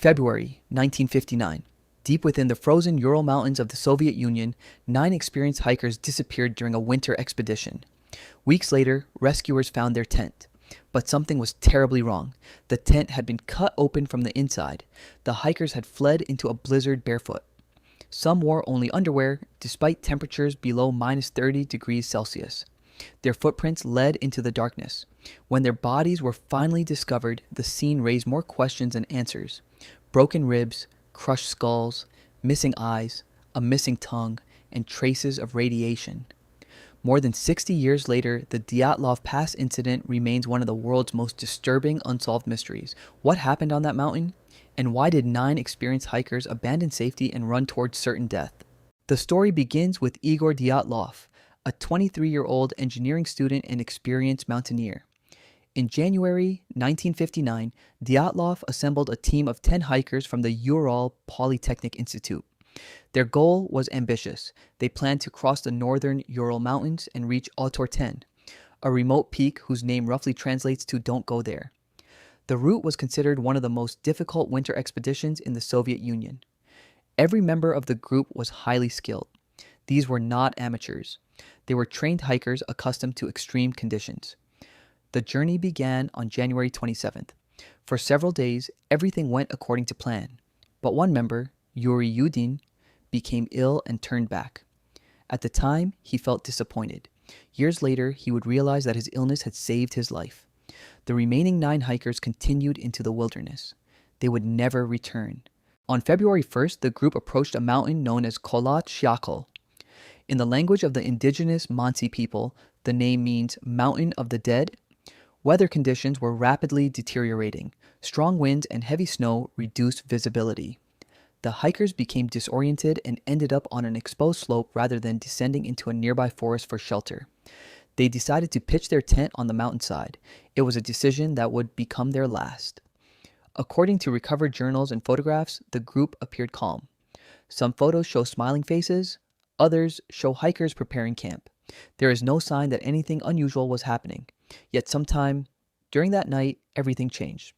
February 1959. Deep within the frozen Ural Mountains of the Soviet Union, 9 experienced hikers disappeared during a winter expedition. Weeks later, rescuers found their tent. But something was terribly wrong. The tent had been cut open from the inside. The hikers had fled into a blizzard barefoot. Some wore only underwear, despite temperatures below minus 30 degrees Celsius. Their footprints led into the darkness. When their bodies were finally discovered, the scene raised more questions than answers. Broken ribs, crushed skulls, missing eyes, a missing tongue, and traces of radiation. More than 60 years later, the Dyatlov Pass Incident remains one of the world's most disturbing unsolved mysteries. What happened on that mountain? And why did 9 experienced hikers abandon safety and run towards certain death? The story begins with Igor Dyatlov, a 23-year-old engineering student and experienced mountaineer. In January 1959, Dyatlov assembled a team of 10 hikers from the Ural Polytechnic Institute. Their goal was ambitious. They planned to cross the northern Ural Mountains and reach Autor-10, a remote peak whose name roughly translates to "don't go there." The route was considered one of the most difficult winter expeditions in the Soviet Union. Every member of the group was highly skilled. These were not amateurs. They were trained hikers accustomed to extreme conditions. The journey began on January 27th. For several days, everything went according to plan. But one member, Yuri Yudin, became ill and turned back. At the time, he felt disappointed. Years later, he would realize that his illness had saved his life. The remaining 9 hikers continued into the wilderness. They would never return. On February 1st, the group approached a mountain known as Kholat Syakhl. In the language of the indigenous Mansi people, the name means Mountain of the Dead. Weather conditions were rapidly deteriorating. Strong winds and heavy snow reduced visibility. The hikers became disoriented and ended up on an exposed slope rather than descending into a nearby forest for shelter. They decided to pitch their tent on the mountainside. It was a decision that would become their last. According to recovered journals and photographs, the group appeared calm. Some photos show smiling faces. Others show hikers preparing camp. There is no sign that anything unusual was happening. Yet sometime during that night, everything changed.